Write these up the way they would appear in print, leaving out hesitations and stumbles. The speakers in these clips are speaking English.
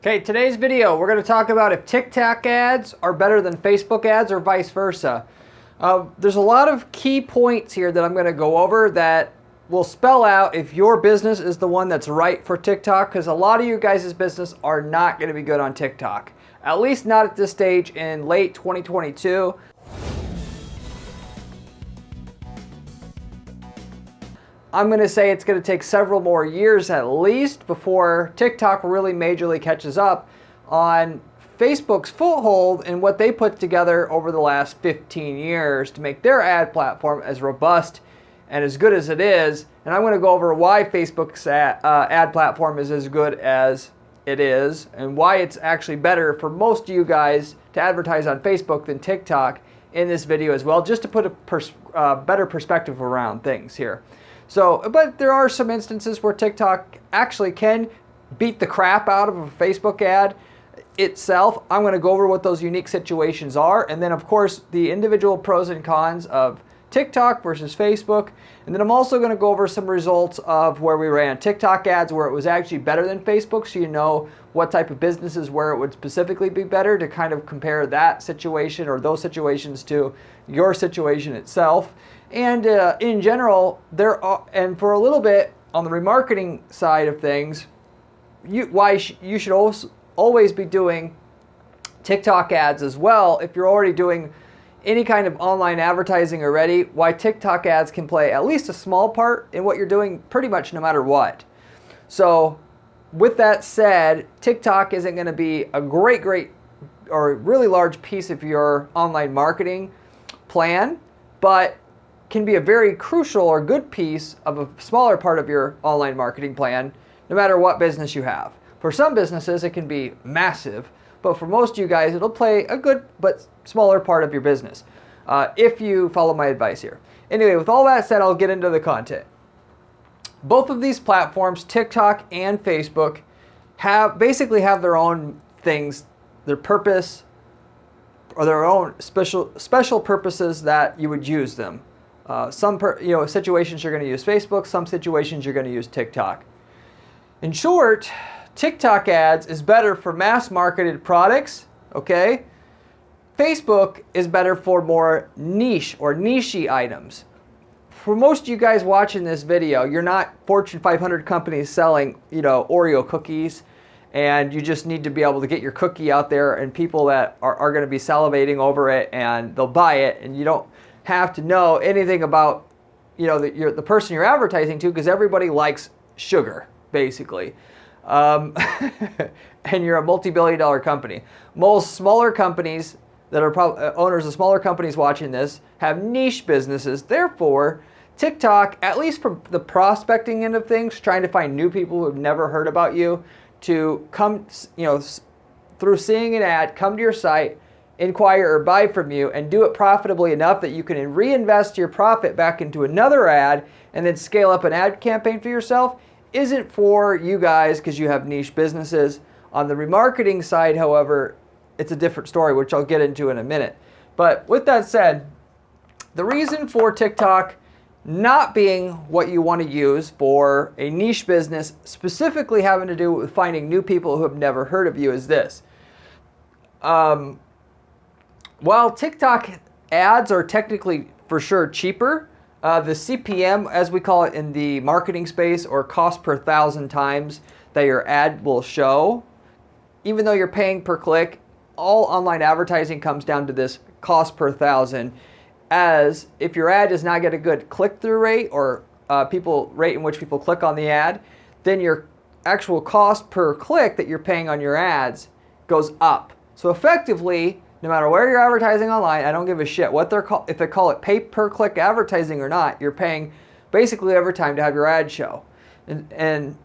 Okay, today's video, we're going to talk about if TikTok ads are better than Facebook ads or vice versa. There's a lot of key points here that I'm going to go over that will spell out if your business is the one that's right for TikTok, because a lot of you guys' business are not going to be good on TikTok. At least not at this stage in late 2022. I'm going to say it's going to take several more years at least before TikTok really majorly catches up on Facebook's foothold and what they put together over the last 15 years to make their ad platform as robust and as good as it is. And I'm going to go over why Facebook's ad platform is as good as it is and why it's actually better for most of you guys to advertise on Facebook than TikTok in this video as well, just to put a better perspective around things here. So, but there are some instances where TikTok actually can beat the crap out of a Facebook ad itself. I'm going to go over what those unique situations are, and then of course the individual pros and cons of TikTok versus Facebook, and then I'm also going to go over some results of where we ran TikTok ads where it was actually better than Facebook, so you know what type of businesses where it would specifically be better, to kind of compare that situation or those situations to your situation itself. And in general, and for a little bit on the remarketing side of things, you should always be doing TikTok ads as well. If you're already doing any kind of online advertising already, why TikTok ads can play at least a small part in what you're doing pretty much no matter what. So with that said, TikTok isn't going to be a great or really large piece of your online marketing plan, but can be a very crucial or good piece of a smaller part of your online marketing plan, no matter what business you have. For some businesses, it can be massive, but for most of you guys, it'll play a good but smaller part of your business, if you follow my advice here. Anyway, with all that said, I'll get into the content. Both of these platforms, TikTok and Facebook, basically have their own things, their purpose, or their own special purposes that you would use them. Some situations you're going to use Facebook, some situations you're going to use TikTok. In short, TikTok ads is better for mass marketed products, okay? Facebook is better for more niche or niche-y items. For most of you guys watching this video, you're not Fortune 500 companies selling, Oreo cookies, and you just need to be able to get your cookie out there and people that are going to be salivating over it and they'll buy it, and you don't have to know anything about the person you're advertising to, because everybody likes sugar basically, and you're a multi-billion-dollar company. Most smaller companies that are owners of smaller companies watching this have niche businesses. Therefore, TikTok, at least from the prospecting end of things, trying to find new people who have never heard about you to come, through seeing an ad, come to your site, inquire or buy from you, and do it profitably enough that you can reinvest your profit back into another ad and then scale up an ad campaign for yourself, isn't for you guys because you have niche businesses. On the remarketing side, however, it's a different story, which I'll get into in a minute. But with that said, the reason for TikTok not being what you want to use for a niche business, specifically having to do with finding new people who have never heard of you, is this. While TikTok ads are technically for sure cheaper, the CPM, as we call it in the marketing space, or cost per 1,000 times that your ad will show, even though you're paying per click, all online advertising comes down to this cost per 1,000. As if your ad does not get a good click-through rate or rate in which people click on the ad, then your actual cost per click that you're paying on your ads goes up. So effectively, no matter where you're advertising online, I don't give a shit what if they call it pay-per-click advertising or not, you're paying basically every time to have your ad show. And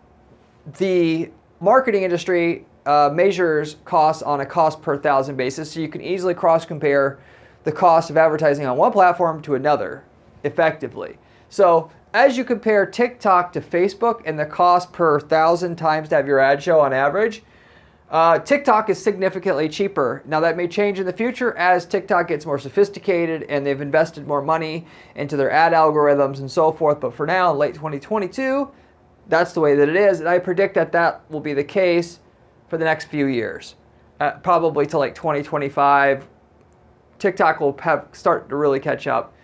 the marketing industry measures costs on a cost per 1,000 basis, so you can easily cross-compare the cost of advertising on one platform to another effectively. So as you compare TikTok to Facebook and the cost per 1,000 times to have your ad show on average, TikTok is significantly cheaper. Now that may change in the future as TikTok gets more sophisticated and they've invested more money into their ad algorithms and so forth. But for now, in late 2022, that's the way that it is. And I predict that will be the case for the next few years, probably to like 2025. TikTok will start to really catch up.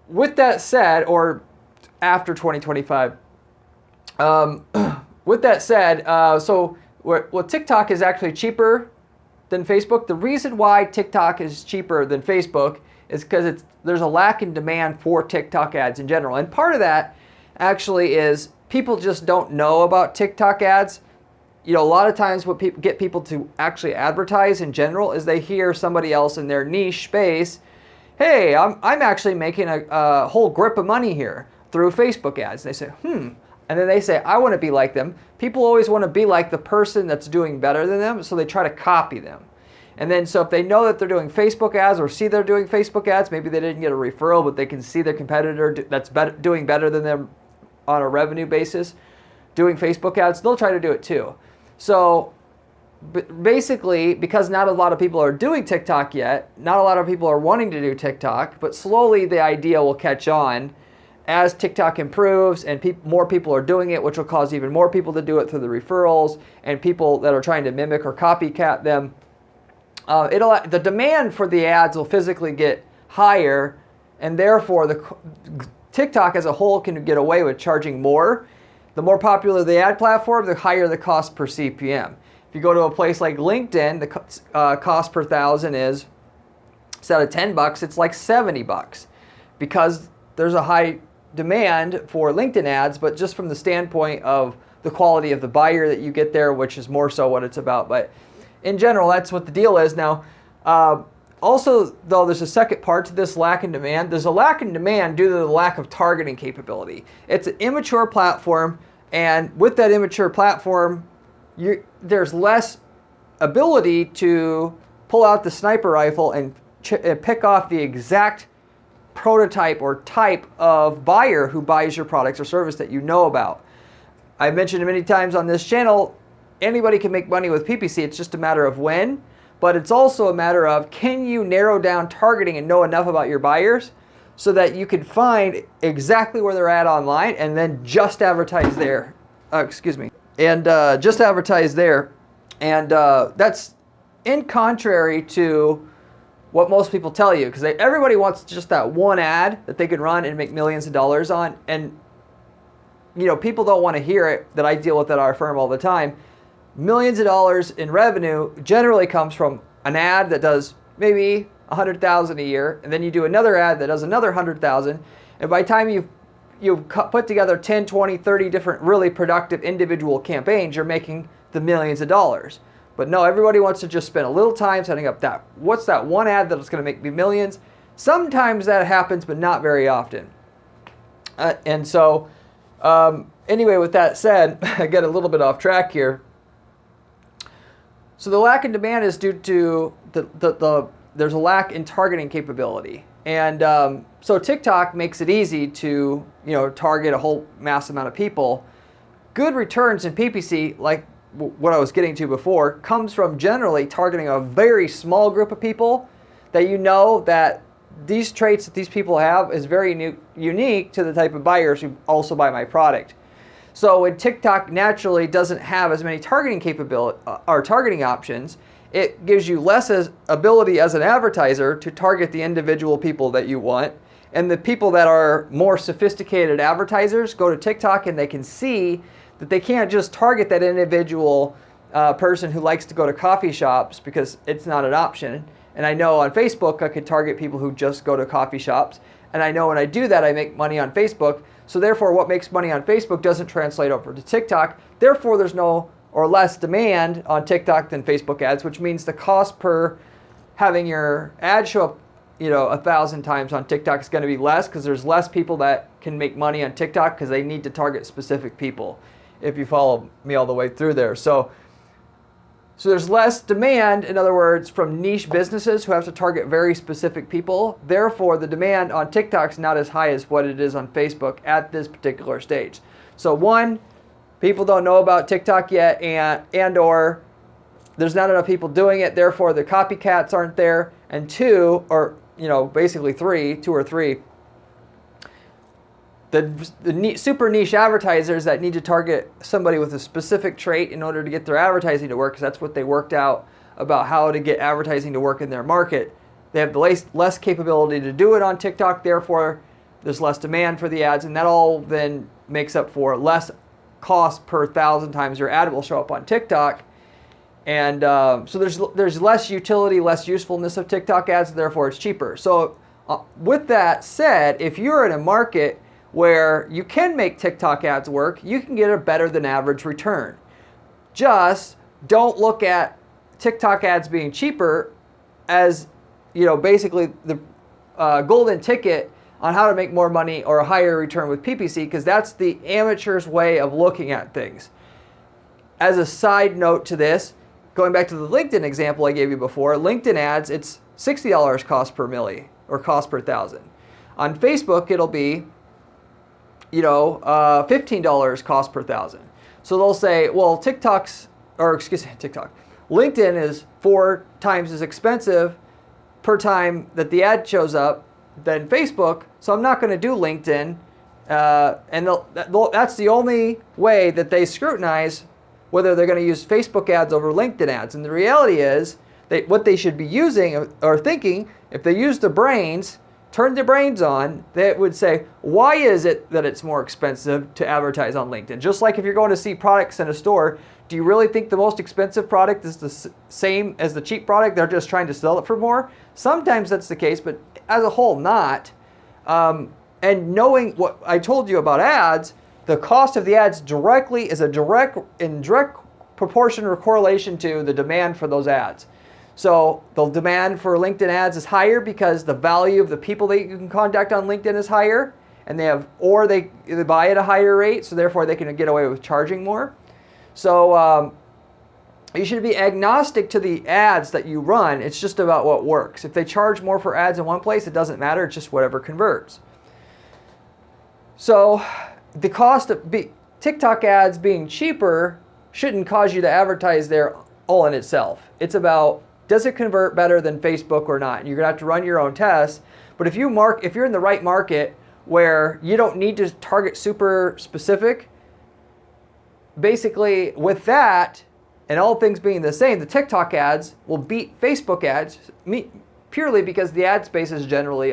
With that said, or after 2025, with that said, TikTok is actually cheaper than Facebook. The reason why TikTok is cheaper than Facebook is because there's a lack in demand for TikTok ads in general. And part of that actually is people just don't know about TikTok ads. You know, a lot of times what get people to actually advertise in general is they hear somebody else in their niche space, hey, I'm actually making a whole grip of money here through Facebook ads. They say, and then they say, I want to be like them. People always want to be like the person that's doing better than them, so they try to copy them. And then so if they know that they're doing Facebook ads or see they're doing Facebook ads, maybe they didn't get a referral, but they can see their competitor that's doing better than them on a revenue basis doing Facebook ads, they'll try to do it too. So basically, because not a lot of people are doing TikTok yet, not a lot of people are wanting to do TikTok, but slowly the idea will catch on as TikTok improves and more people are doing it, which will cause even more people to do it through the referrals and people that are trying to mimic or copycat them. The demand for the ads will physically get higher, and therefore the TikTok as a whole can get away with charging more. The more popular the ad platform, the higher the cost per CPM. If you go to a place like LinkedIn, the cost per thousand is, instead of $10, it's like $70 because there's a high demand for LinkedIn ads, but just from the standpoint of the quality of the buyer that you get there, which is more so what it's about. But in general, that's what the deal is. Now, also, though, there's a second part to this lack in demand. There's a lack in demand due to the lack of targeting capability. It's an immature platform, and with that immature platform, there's less ability to pull out the sniper rifle and pick off the exact prototype or type of buyer who buys your products or service that you know about. I've mentioned it many times on this channel, anybody can make money with PPC. It's just a matter of when, but it's also a matter of can you narrow down targeting and know enough about your buyers so that you can find exactly where they're at online and then just advertise there. Just advertise there. And that's in contrary to what most people tell you, because everybody wants just that one ad that they can run and make millions of dollars on. And you know, people don't want to hear it that I deal with at our firm all the time. Millions of dollars in revenue generally comes from an ad that does maybe $100,000 a year, and then you do another ad that does another $100,000, and by the time you've put together 10, 20, 30 different really productive individual campaigns, you're making the millions of dollars. But no, everybody wants to just spend a little time setting up what's that one ad that's going to make me millions. Sometimes that happens, but not very often. Anyway, with that said, I get a little bit off track here. So the lack in demand is due to there's a lack in targeting capability. And so TikTok makes it easy to target a whole mass amount of people. Good returns in PPC, like what I was getting to before, comes from generally targeting a very small group of people that you know that these traits that these people have is very unique to the type of buyers who also buy my product. So when TikTok naturally doesn't have as many targeting capability or targeting options, it gives you less ability as an advertiser to target the individual people that you want. And the people that are more sophisticated advertisers go to TikTok and they can see that they can't just target that individual person who likes to go to coffee shops because it's not an option. And I know on Facebook I could target people who just go to coffee shops. And I know when I do that I make money on Facebook. So therefore what makes money on Facebook doesn't translate over to TikTok. Therefore there's no or less demand on TikTok than Facebook ads, which means the cost per having your ad show up 1,000 times on TikTok is going to be less because there's less people that can make money on TikTok because they need to target specific people, if you follow me all the way through there. So there's less demand, in other words, from niche businesses who have to target very specific people. Therefore, the demand on TikTok is not as high as what it is on Facebook at this particular stage. So one, people don't know about TikTok yet, and or there's not enough people doing it. Therefore, the copycats aren't there. And two or three, super niche advertisers that need to target somebody with a specific trait in order to get their advertising to work, because that's what they worked out about how to get advertising to work in their market. They have the less capability to do it on TikTok, therefore there's less demand for the ads, and that all then makes up for less cost per 1,000 times your ad will show up on TikTok. And so there's less utility, less usefulness of TikTok ads, therefore it's cheaper. So with that said, if you're in a market where you can make TikTok ads work, you can get a better than average return. Just don't look at TikTok ads being cheaper as, basically the golden ticket on how to make more money or a higher return with PPC, because that's the amateur's way of looking at things. As a side note to this, going back to the LinkedIn example I gave you before, LinkedIn ads, it's $60 cost per milli or cost per 1,000. On Facebook, it'll be, $15 cost per 1,000. So they'll say, well, TikTok, LinkedIn is 4 times as expensive per time that the ad shows up than Facebook, so I'm not going to do LinkedIn. And that's the only way that they scrutinize whether they're going to use Facebook ads over LinkedIn ads. And the reality is, what they should be using or thinking, if they use their brains, turn their brains on, they would say, why is it that it's more expensive to advertise on LinkedIn? Just like if you're going to see products in a store, do you really think the most expensive product is the same as the cheap product? They're just trying to sell it for more? Sometimes that's the case, but as a whole, not. And knowing what I told you about ads, the cost of the ads directly is in direct proportion or correlation to the demand for those ads. So the demand for LinkedIn ads is higher because the value of the people that you can contact on LinkedIn is higher, and they buy at a higher rate, so therefore they can get away with charging more. So you should be agnostic to the ads that you run. It's just about what works. If they charge more for ads in one place, it doesn't matter. It's just whatever converts. So the cost of TikTok ads being cheaper shouldn't cause you to advertise there all in itself. It's about, does it convert better than Facebook or not? You're going to have to run your own tests. But if you're in the right market where you don't need to target super specific, basically with that, and all things being the same, the TikTok ads will beat Facebook ads purely because the ad space is generally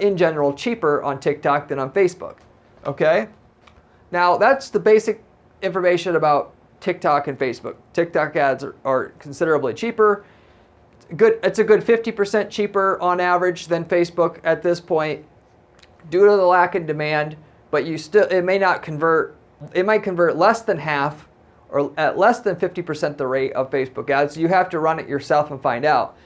in general cheaper on TikTok than on Facebook. Okay? Now that's the basic information about TikTok and Facebook. TikTok ads are considerably cheaper. It's a good 50% cheaper on average than Facebook at this point due to the lack in demand, but it may not convert. It might convert less than half or at less than 50% the rate of Facebook ads. You have to run it yourself and find out.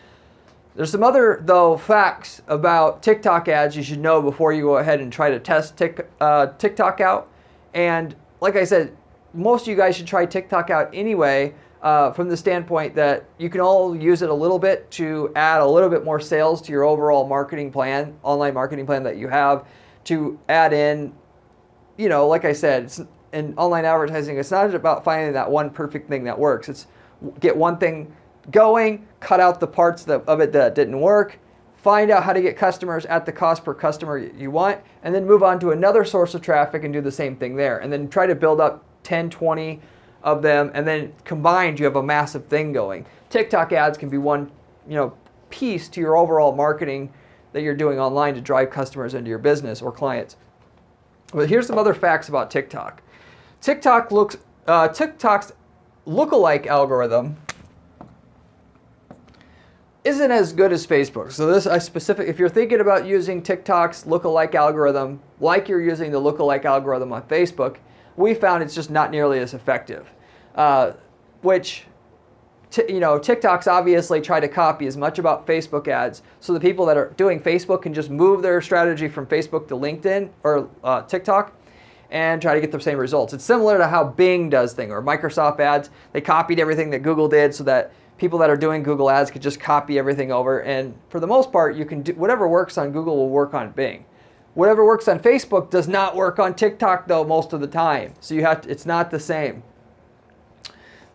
There's some other, facts about TikTok ads you should know before you go ahead and try to test TikTok out. And like I said, most of you guys should try TikTok out anyway, from the standpoint that you can all use it a little bit to add a little bit more sales to your overall marketing plan, online marketing plan that you have, to add in, like I said, in online advertising, it's not about finding that one perfect thing that works. It's get one thing going, cut out the parts of it that didn't work, find out how to get customers at the cost per customer you want, and then move on to another source of traffic and do the same thing there. And then try to build up 10, 20 of them, and then combined you have a massive thing going. TikTok ads can be one, piece to your overall marketing that you're doing online to drive customers into your business or clients. But here's some other facts about TikTok. TikTok's lookalike algorithm isn't as good as Facebook. So if you're thinking about using TikTok's lookalike algorithm like you're using the lookalike algorithm on Facebook, we found it's just not nearly as effective. TikTok's obviously try to copy as much about Facebook ads, so the people that are doing Facebook can just move their strategy from Facebook to LinkedIn or TikTok and try to get the same results. It's similar to how Bing does things, or Microsoft ads. They copied everything that Google did so that people that are doing Google ads could just copy everything over. And for the most part, you can do whatever works on Google will work on Bing. Whatever works on Facebook does not work on TikTok though most of the time. So it's not the same.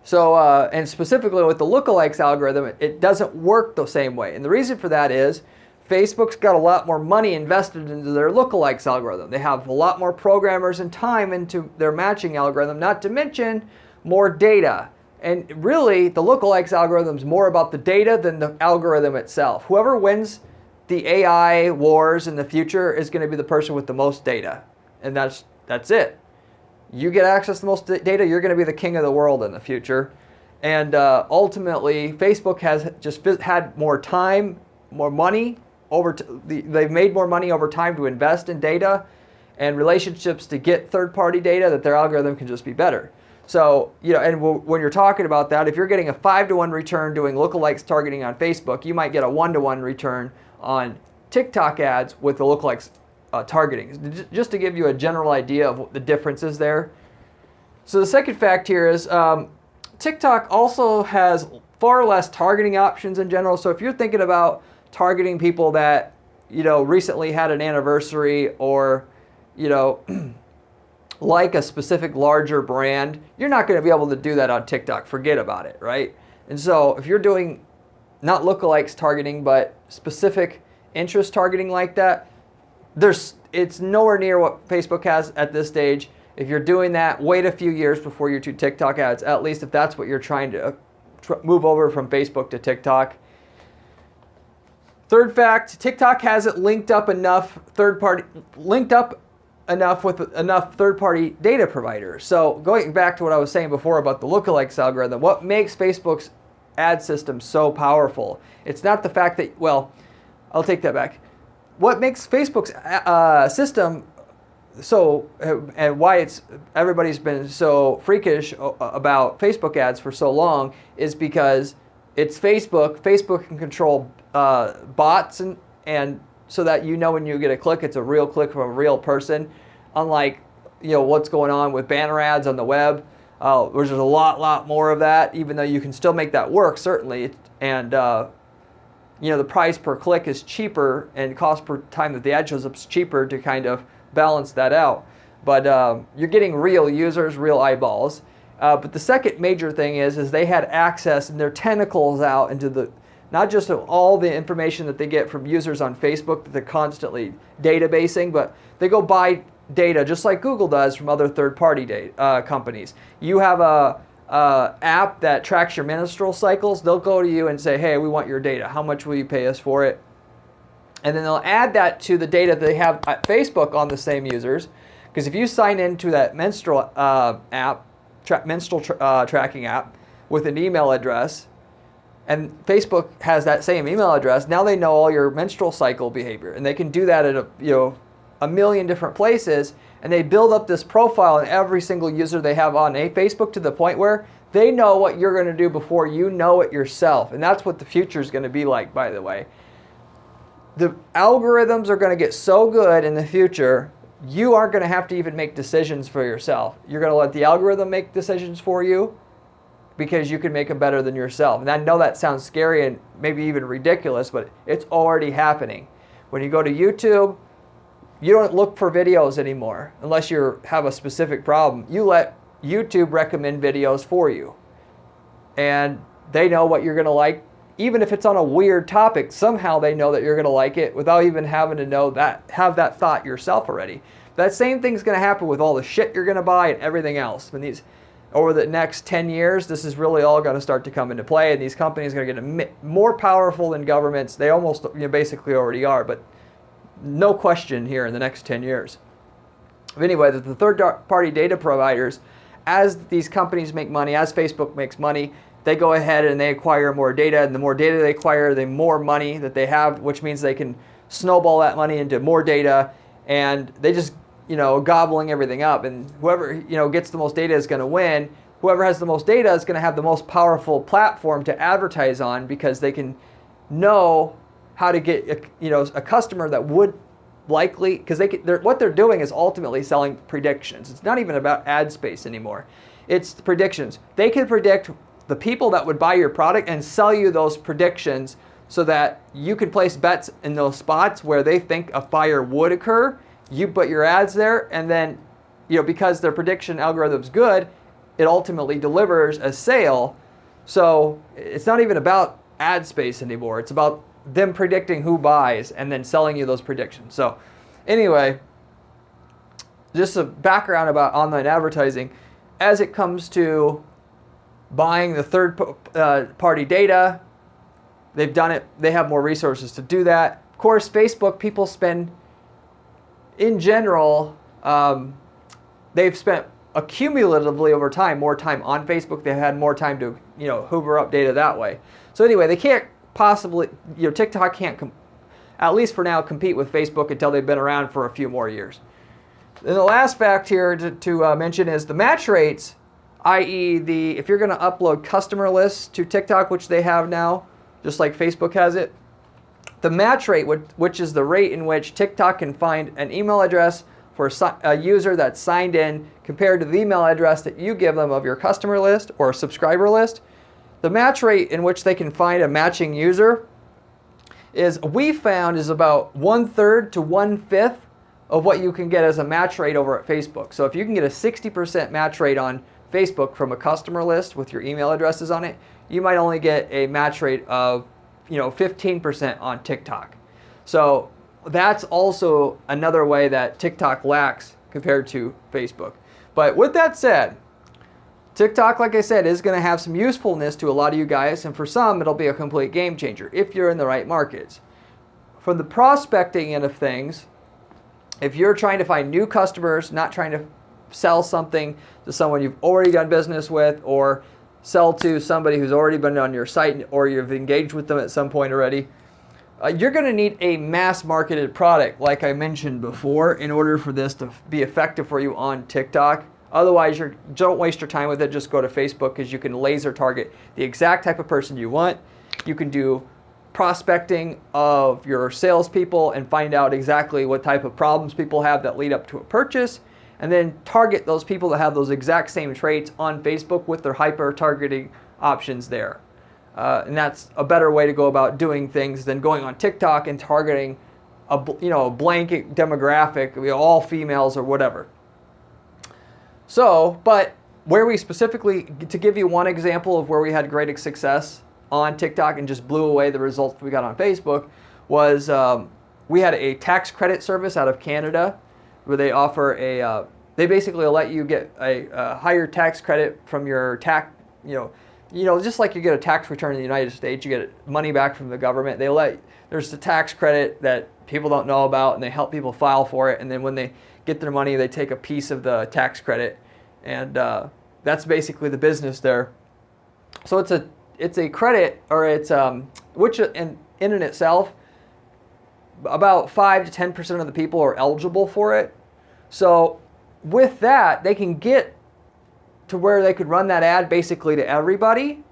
So, and specifically with the lookalikes algorithm, it doesn't work the same way. And the reason for that is Facebook's got a lot more money invested into their lookalikes algorithm. They have a lot more programmers and time into their matching algorithm, not to mention more data. And really, the lookalikes algorithm is more about the data than the algorithm itself. Whoever wins the AI wars in the future is going to be the person with the most data. And that's it. You get access to the most data, you're going to be the king of the world in the future. And ultimately, Facebook has just had more time, more money. They've made more money over time to invest in data and relationships to get third-party data that their algorithm can just be better. So, and when you're talking about that, if you're getting a 5-to-1 return doing lookalikes targeting on Facebook, you might get a 1-to-1 return on TikTok ads with the lookalikes targeting. Just to give you a general idea of what the differences there. So the second fact here is TikTok also has far less targeting options in general. So if you're thinking about targeting people that, recently had an anniversary or, like a specific larger brand, you're not going to be able to do that on TikTok. Forget about it, right? And so if you're doing not lookalikes targeting, but specific interest targeting like that, it's nowhere near what Facebook has at this stage. If you're doing that, wait a few years before you do TikTok ads, at least if that's what you're trying to move over from Facebook to TikTok. Third fact, TikTok hasn't linked up enough with enough third-party data providers. So going back to what I was saying before about the lookalikes algorithm, what makes Facebook's ad system so powerful? It's not the fact that, I'll take that back. What makes Facebook's system so, and why everybody's been so freakish about Facebook ads for so long is because it's Facebook. Facebook can control bots and so that when you get a click, it's a real click from a real person. Unlike what's going on with banner ads on the web, there's a lot more of that. Even though you can still make that work certainly, and the price per click is cheaper and cost per time that the ad shows up is cheaper to kind of balance that out. But you're getting real users, real eyeballs. But the second major thing is they had access and their tentacles out into not just all the information that they get from users on Facebook that they're constantly databasing, but they go buy data just like Google does from other third-party companies. You have a app that tracks your menstrual cycles. They'll go to you and say, hey, we want your data. How much will you pay us for it? And then they'll add that to the data they have at Facebook on the same users. Because if you sign into that menstrual tracking app with an email address, and Facebook has that same email address, now they know all your menstrual cycle behavior. And they can do that at a million different places. And they build up this profile in every single user they have on Facebook to the point where they know what you're going to do before you know it yourself. And that's what the future is going to be like, by the way. The algorithms are going to get so good in the future, you aren't going to have to even make decisions for yourself. You're going to let the algorithm make decisions for you because you can make them better than yourself. And I know that sounds scary and maybe even ridiculous, but it's already happening. When you go to YouTube, you don't look for videos anymore unless you have a specific problem. You let YouTube recommend videos for you. And they know what you're going to like. Even if it's on a weird topic, somehow they know that you're going to like it without even having to have that thought yourself already. That same thing's going to happen with all the shit you're going to buy and everything else. Over the next 10 years, this is really all going to start to come into play, and these companies are going to get more powerful than governments. They almost basically already are, but no question here in the next 10 years. But anyway, the third-party data providers, as these companies make money, as Facebook makes money, they go ahead and they acquire more data, and the more data they acquire, the more money that they have, which means they can snowball that money into more data, and they just, gobbling everything up. And whoever, gets the most data is going to win. Whoever has the most data is going to have the most powerful platform to advertise on because they can know how to get, a customer that would likely, because what they're doing is ultimately selling predictions. It's not even about ad space anymore. It's the predictions. They can predict the people that would buy your product and sell you those predictions so that you can place bets in those spots where they think a buyer would occur. You put your ads there, and then, because their prediction algorithm's good, it ultimately delivers a sale. So it's not even about ad space anymore. It's about them predicting who buys and then selling you those predictions. So anyway, just a background about online advertising. As it comes to buying the third party data, they've done it. They have more resources to do that. Of course, Facebook, people spend, in general, they've spent accumulatively over time more time on Facebook. They've had more time to, hoover up data that way. So anyway, they can't possibly, TikTok can't, at least for now, compete with Facebook until they've been around for a few more years. And the last fact here to mention is the match rates, i.e. if you're going to upload customer lists to TikTok, which they have now, just like Facebook has it, the match rate, which is the rate in which TikTok can find an email address for a user that's signed in compared to the email address that you give them of your customer list or subscriber list, the match rate in which they can find a matching user we found is about 1/3 to 1/5 of what you can get as a match rate over at Facebook. So if you can get a 60% match rate on Facebook from a customer list with your email addresses on it, you might only get a match rate of 15% on TikTok. So that's also another way that TikTok lacks compared to Facebook. But with that said, TikTok, like I said, is going to have some usefulness to a lot of you guys, and for some, it'll be a complete game changer if you're in the right markets. From the prospecting end of things, if you're trying to find new customers, not trying to sell something to someone you've already done business with, or sell to somebody who's already been on your site, or you've engaged with them at some point already, you're going to need a mass marketed product, like I mentioned before, in order for this to be effective for you on TikTok. Otherwise, don't waste your time with it. Just go to Facebook, because you can laser target the exact type of person you want. You can do prospecting of your salespeople and find out exactly what type of problems people have that lead up to a purchase, and then target those people that have those exact same traits on Facebook with their hyper targeting options there. And that's a better way to go about doing things than going on TikTok and targeting a blanket demographic, all females or whatever. So, but where we specifically, to give you one example of where we had great success on TikTok and just blew away the results we got on Facebook, was we had a tax credit service out of Canada where they offer they basically let you get a higher tax credit from your tax, just like you get a tax return in the United States, you get money back from the government. There's the tax credit that people don't know about, and they help people file for it, and then when they get their money, they take a piece of the tax credit, and that's basically the business there. So it's a credit, or it's which in and itself, about 5 to 10% of the people are eligible for it. So with that, they can get to where they could run that ad basically to everybody,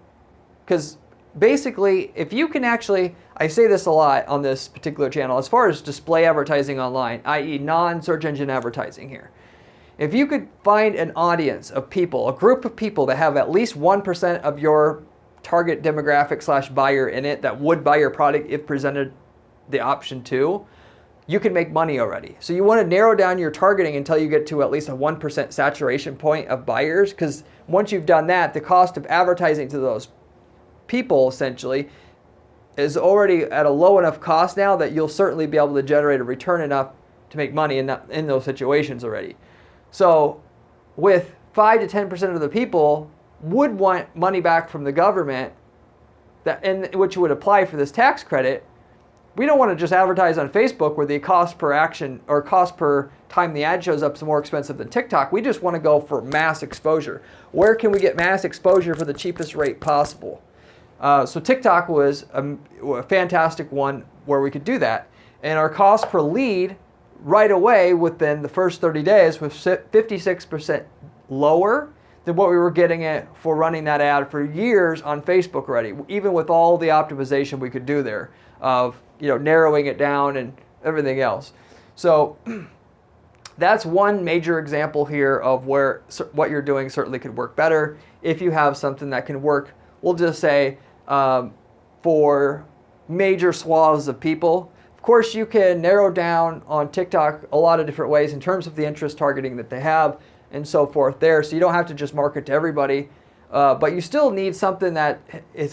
because basically, if you can actually, I say this a lot on this particular channel, as far as display advertising online, i.e. non-search engine advertising here. If you could find an audience of people, a group of people that have at least 1% of your target demographic / buyer in it that would buy your product if presented the option to, you can make money already. So you want to narrow down your targeting until you get to at least a 1% saturation point of buyers, because once you've done that, the cost of advertising to those people essentially is already at a low enough cost now that you'll certainly be able to generate a return enough to make money in those situations already. So with 5 to 10% of the people would want money back from the government, which would apply for this tax credit. We don't want to just advertise on Facebook where the cost per action or cost per time the ad shows up is more expensive than TikTok. We just want to go for mass exposure. Where can we get mass exposure for the cheapest rate possible? So TikTok was a fantastic one where we could do that. And our cost per lead right away within the first 30 days was 56% lower than what we were getting it for running that ad for years on Facebook already, even with all the optimization we could do there of narrowing it down and everything else. So that's one major example here of where what you're doing certainly could work better. If you have something that can work, we'll just say for major swaths of people. Of course, you can narrow down on TikTok a lot of different ways in terms of the interest targeting that they have and so forth there. So you don't have to just market to everybody, but you still need something that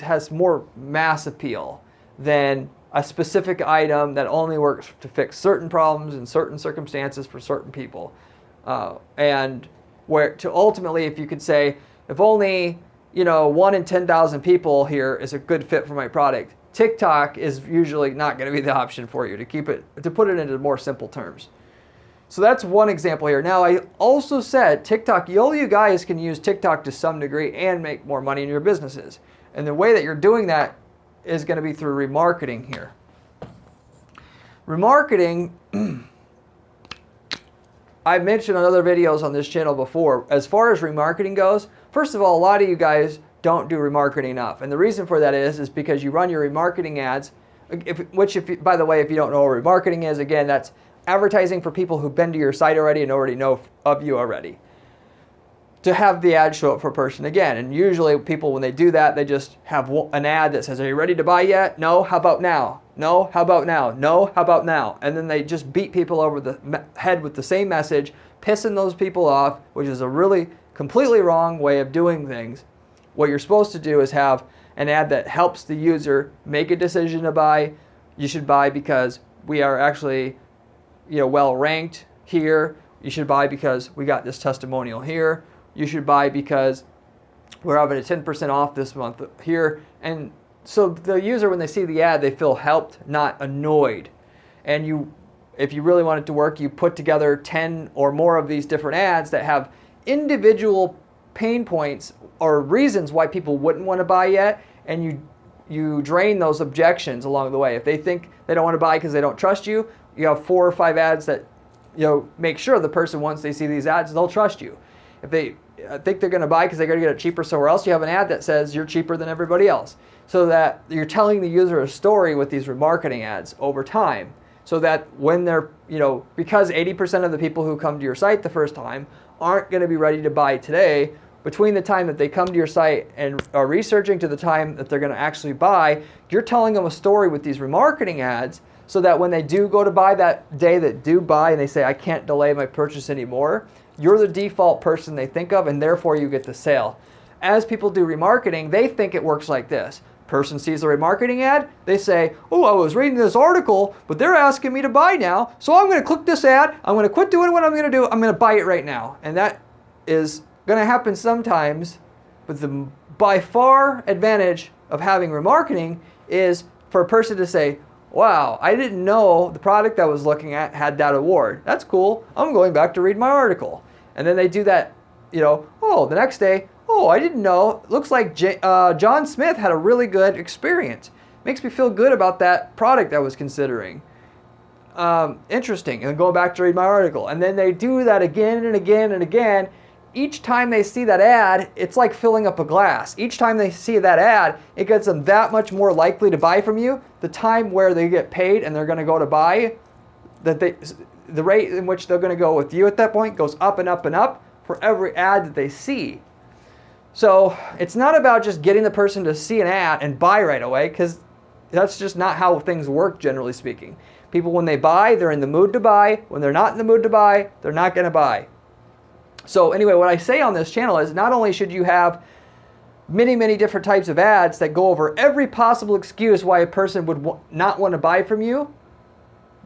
has more mass appeal than a specific item that only works to fix certain problems in certain circumstances for certain people. And where to ultimately, if you could say, if only 1 in 10,000 people here is a good fit for my product, TikTok is usually not going to be the option for you, to put it into more simple terms. So that's one example here. Now, I also said TikTok, all you guys can use TikTok to some degree and make more money in your businesses. And the way that you're doing that is going to be through remarketing here. Remarketing, I've mentioned on other videos on this channel before, as far as remarketing goes, first of all, a lot of you guys don't do remarketing enough. And the reason for that is because you run your remarketing ads, by the way, if you don't know what remarketing is, again, that's advertising for people who've been to your site already and already know of you already, to have the ad show up for a person again. And usually people, when they do that, they just have an ad that says, are you ready to buy yet? No, how about now? No, how about now? No, how about now? And then they just beat people over the head with the same message, pissing those people off, which is a really completely wrong way of doing things. What you're supposed to do is have an ad that helps the user make a decision to buy. You should buy because we are actually well ranked here. You should buy because we got this testimonial here. You should buy because we're having a 10% off this month here. And so the user, when they see the ad, they feel helped, not annoyed. And if you really want it to work, you put together 10 or more of these different ads that have individual pain points or reasons why people wouldn't want to buy yet, and you drain those objections along the way. If they think they don't want to buy because they don't trust you, you have 4 or 5 ads that make sure the person, once they see these ads, they'll trust you. If they think they're going to buy because they're going to get it cheaper somewhere else, you have an ad that says you're cheaper than everybody else, so that you're telling the user a story with these remarketing ads over time, so that when they're, because 80% of the people who come to your site the first time aren't going to be ready to buy today, between the time that they come to your site and are researching to the time that they're going to actually buy, you're telling them a story with these remarketing ads, so that when they do go to buy that day, that do buy, and they say, I can't delay my purchase anymore, you're the default person they think of, and therefore you get the sale. As people do remarketing, they think it works like this. Person sees a remarketing ad, they say, oh, I was reading this article, but they're asking me to buy now, so I'm going to click this ad, I'm going to quit doing what I'm going to do, I'm going to buy it right now. And that is going to happen sometimes, but the by far advantage of having remarketing is for a person to say, wow, I didn't know the product I was looking at had that award. That's cool. I'm going back to read my article. And then they do that, the next day, oh, I didn't know. Looks like John Smith had a really good experience. Makes me feel good about that product I was considering. Interesting. And go back to read my article. And then they do that again and again and again. Each time they see that ad, it's like filling up a glass. Each time they see that ad, it gets them that much more likely to buy from you. The time where they get paid and they're going to go to buy, the rate in which they're going to go with you at that point goes up and up and up for every ad that they see. So it's not about just getting the person to see an ad and buy right away, because that's just not how things work, generally speaking. People, when they buy, they're in the mood to buy. When they're not in the mood to buy, they're not going to buy. So anyway, what I say on this channel is not only should you have many, many different types of ads that go over every possible excuse why a person would not want to buy from you,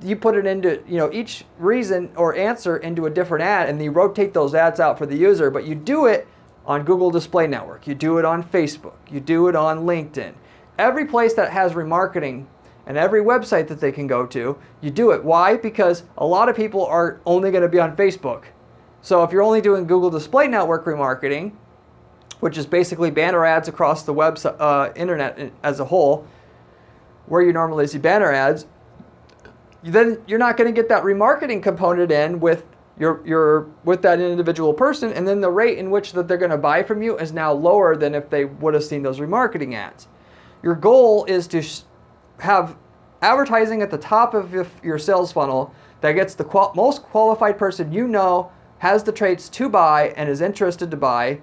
you put it into, each reason or answer into a different ad, and you rotate those ads out for the user, but you do it on Google Display Network, you do it on Facebook, you do it on LinkedIn. Every place that has remarketing and every website that they can go to, you do it. Why? Because a lot of people are only going to be on Facebook. So if you're only doing Google Display Network remarketing, which is basically banner ads across the internet as a whole, where you normally see banner ads, then you're not going to get that remarketing component in with with that individual person, and then the rate in which that they're going to buy from you is now lower than if they would have seen those remarketing ads. Your goal is to have advertising at the top of your sales funnel that gets the most qualified person has the traits to buy and is interested to buy,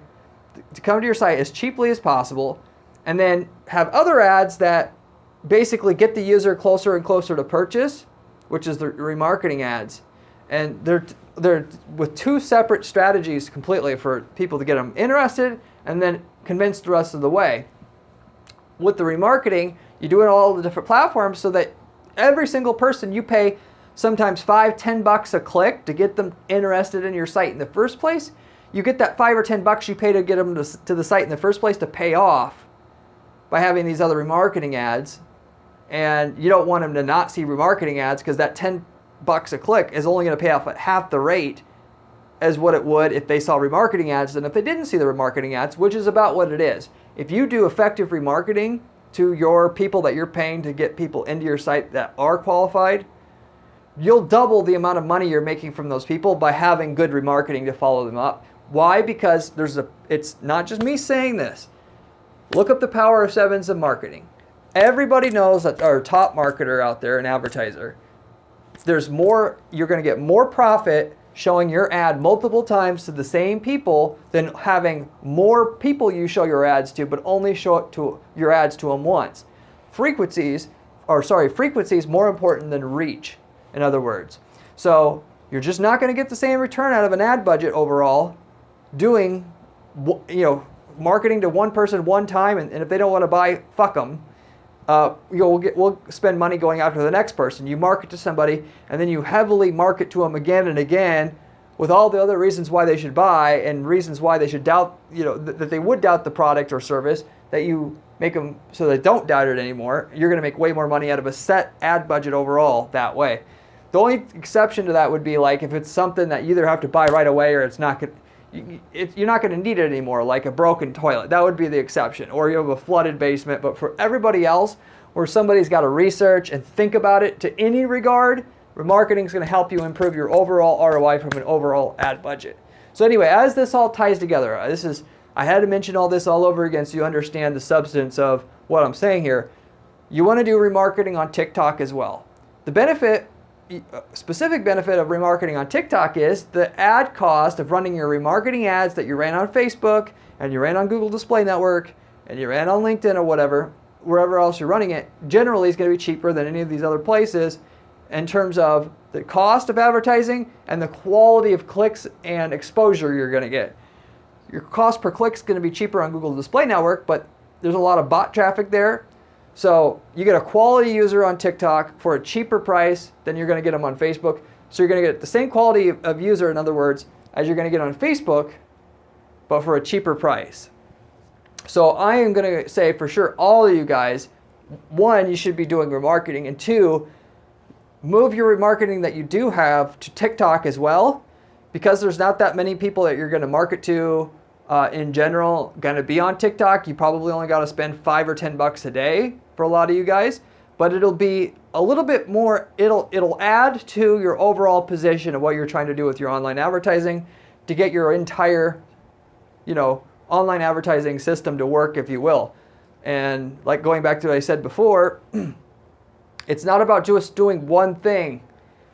to come to your site as cheaply as possible, and then have other ads that basically get the user closer and closer to purchase, which is the remarketing ads. And they're with 2 separate strategies completely for people to get them interested and then convinced the rest of the way. With the remarketing, You do it on all the different platforms so that every single person you pay sometimes $5-10 a click to get them interested in your site in the first place. You get that $5 or $10 you pay to get them to the site in the first place to pay off by having these other remarketing ads. And you don't want them to not see remarketing ads because that $10 a click is only going to pay off at half the rate as what it would if they saw remarketing ads than if they didn't see the remarketing ads, which is about what it is. If you do effective remarketing to your people that you're paying to get people into your site that are qualified, you'll double the amount of money you're making from those people by having good remarketing to follow them up. Why? Because it's not just me saying this. Look up the power of sevens of marketing. Everybody knows that our top marketer out there, an advertiser, you're going to get more profit showing your ad multiple times to the same people than having more people you show your ads to, but only show it to your ads to them once. Frequency is more important than reach, in other words. So you're just not going to get the same return out of an ad budget overall doing, marketing to one person one time, and if they don't want to buy, fuck them. We'll spend money going after the next person. You market to somebody, and then you heavily market to them again and again with all the other reasons why they should buy and reasons why they should doubt, that they would doubt the product or service, that you make them so they don't doubt it anymore. You're going to make way more money out of a set ad budget overall that way. The only exception to that would be like if it's something that you either have to buy right away or it's not good. You're not going to need it anymore, like a broken toilet. That would be the exception. Or you have a flooded basement. But for everybody else, where somebody's got to research and think about it to any regard, remarketing is going to help you improve your overall ROI from an overall ad budget. So anyway, as this all ties together, I had to mention all this all over again so you understand the substance of what I'm saying here. You want to do remarketing on TikTok as well. The specific benefit of remarketing on TikTok is the ad cost of running your remarketing ads that you ran on Facebook and you ran on Google Display Network and you ran on LinkedIn or whatever, wherever else you're running it, generally is going to be cheaper than any of these other places in terms of the cost of advertising and the quality of clicks and exposure you're going to get. Your cost per click is going to be cheaper on Google Display Network, but there's a lot of bot traffic there. So you get a quality user on TikTok for a cheaper price than you're going to get them on Facebook. So you're going to get the same quality of user, in other words, as you're going to get on Facebook, but for a cheaper price. So I am going to say for sure, all of you guys, one, you should be doing remarketing, and two, move your remarketing that you do have to TikTok as well, because there's not that many people that you're going to market to in general going to be on TikTok. You probably only got to spend $5 or $10 a day for a lot of you guys, but it'll be a little bit more, it'll add to your overall position of what you're trying to do with your online advertising to get your entire, online advertising system to work, if you will. And like going back to what I said before, it's not about just doing one thing.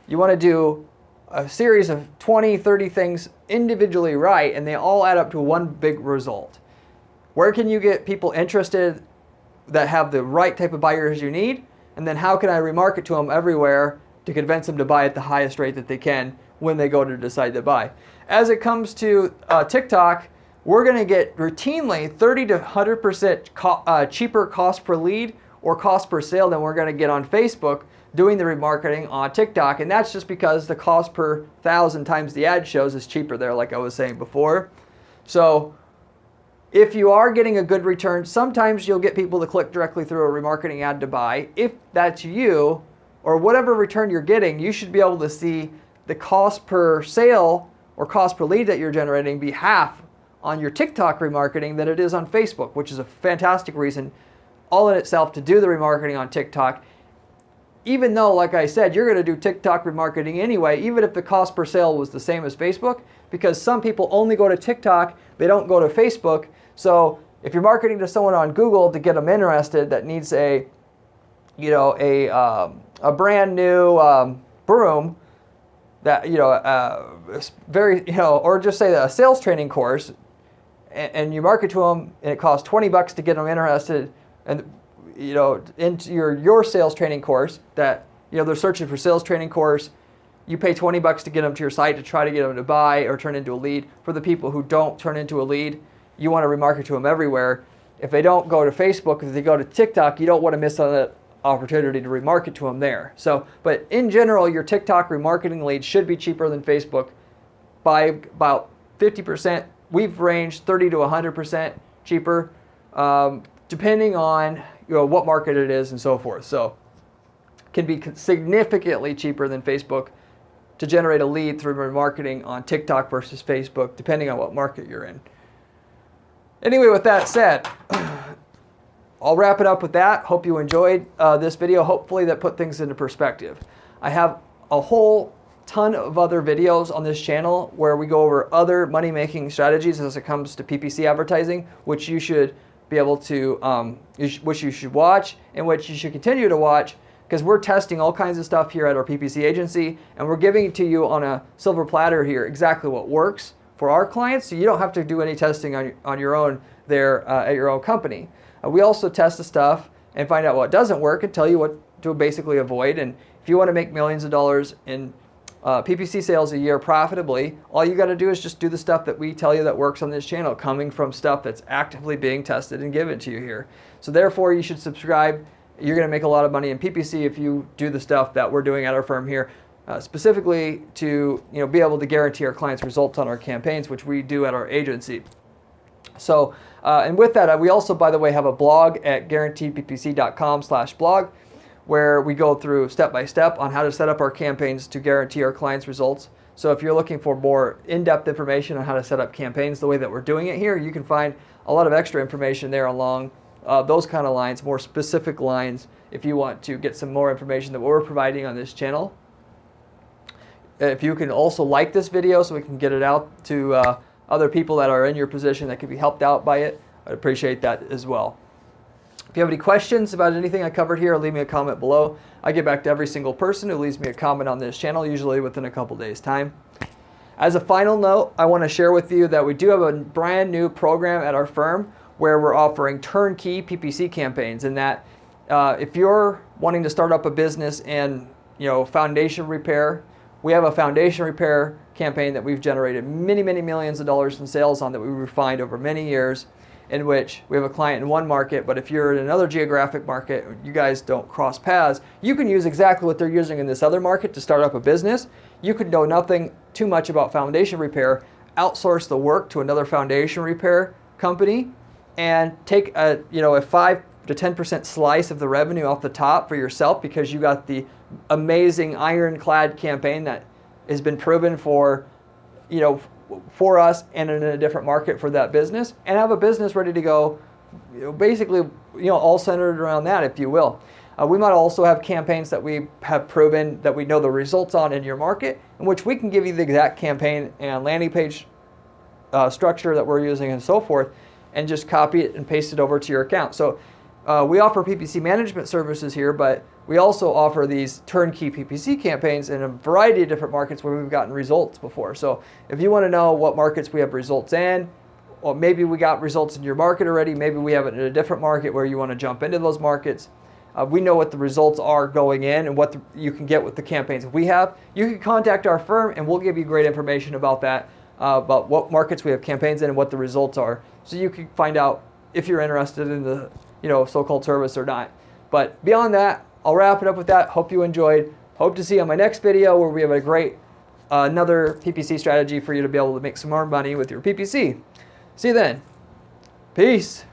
You want to do a series of 20, 30 things individually right, and they all add up to one big result. Where can you get people interested that have the right type of buyers you need? And then how can I remarket to them everywhere to convince them to buy at the highest rate that they can when they go to decide to buy? As it comes to TikTok, we're going to get routinely 30 to 100% cheaper cost per lead or cost per sale than we're going to get on Facebook doing the remarketing on TikTok. And that's just because the cost per 1,000 times the ad shows is cheaper there, like I was saying before. So if you are getting a good return, sometimes you'll get people to click directly through a remarketing ad to buy. If that's you, or whatever return you're getting, you should be able to see the cost per sale or cost per lead that you're generating be half on your TikTok remarketing than it is on Facebook, which is a fantastic reason all in itself to do the remarketing on TikTok. Even though, like I said, you're going to do TikTok remarketing anyway, even if the cost per sale was the same as Facebook, because some people only go to TikTok, they don't go to Facebook. So if you're marketing to someone on Google to get them interested that needs a brand new broom, that or just say a sales training course, and you market to them and it costs $20 to get them interested, and into your sales training course that they're searching for sales training course, you pay $20 to get them to your site to try to get them to buy or turn into a lead. For the people who don't turn into a lead, you want to remarket to them everywhere. if they don't go to Facebook, if they go to TikTok, you don't want to miss on that opportunity to remarket to them there. So, but in general, your TikTok remarketing leads should be cheaper than Facebook by about 50%. We've ranged 30 to 100% cheaper, depending on what market it is and so forth. So, can be significantly cheaper than Facebook to generate a lead through remarketing on TikTok versus Facebook, depending on what market you're in. Anyway, with that said, I'll wrap it up with that. Hope you enjoyed this video. Hopefully that put things into perspective. I have a whole ton of other videos on this channel where we go over other money-making strategies as it comes to PPC advertising, which you should be able to, which you should watch and which you should continue to watch, because we're testing all kinds of stuff here at our PPC agency, and we're giving it to you on a silver platter here exactly what works for our clients, so you don't have to do any testing on your own there at your own company. We also test the stuff and find out what doesn't work and tell you what to basically avoid. And if you want to make millions of dollars in PPC sales a year profitably, all you got to do is just do the stuff that we tell you that works on this channel, coming from stuff that's actively being tested and given to you here. So therefore, you should subscribe. You're going to make a lot of money in PPC if you do the stuff that we're doing at our firm here, specifically to be able to guarantee our clients results on our campaigns, which we do at our agency. So, and with that, we also, by the way, have a blog at guaranteedppc.com/blog, where we go through step by step on how to set up our campaigns to guarantee our clients results. So if you're looking for more in-depth information on how to set up campaigns the way that we're doing it here, you can find a lot of extra information there along those kind of lines, more specific lines, if you want to get some more information that we're providing on this channel. If you can also like this video so we can get it out to other people that are in your position that could be helped out by it, I'd appreciate that as well. If you have any questions about anything I covered here, leave me a comment below. I get back to every single person who leaves me a comment on this channel, usually within a couple days' time. As a final note, I want to share with you that we do have a brand new program at our firm where we're offering turnkey PPC campaigns, and that if you're wanting to start up a business in foundation repair, we have a foundation repair campaign that we've generated many millions of dollars in sales on, that we refined over many years, in which we have a client in one market, but if you're in another geographic market, you guys don't cross paths, you can use exactly what they're using in this other market to start up a business. You could know nothing too much about foundation repair, outsource the work to another foundation repair company, and take a 5 to 10% slice of the revenue off the top for yourself, because you got the amazing ironclad campaign that has been proven for us and in a different market for that business, and have a business ready to go, basically all centered around that, if you will. We might also have campaigns that we have proven that we know the results on in your market, in which we can give you the exact campaign and landing page structure that we're using and so forth, and just copy it and paste it over to your account. So we offer PPC management services here, but we also offer these turnkey PPC campaigns in a variety of different markets where we've gotten results before. So if you want to know what markets we have results in, or maybe we got results in your market already, maybe we have it in a different market where you want to jump into those markets, we know what the results are going in and what you can get with the campaigns we have. You can contact our firm and we'll give you great information about that, about what markets we have campaigns in and what the results are, so you can find out if you're interested in the so-called service or not. But beyond that, I'll wrap it up with that. Hope you enjoyed. Hope to see you on my next video, where we have a great another PPC strategy for you to be able to make some more money with your PPC. See you then. Peace.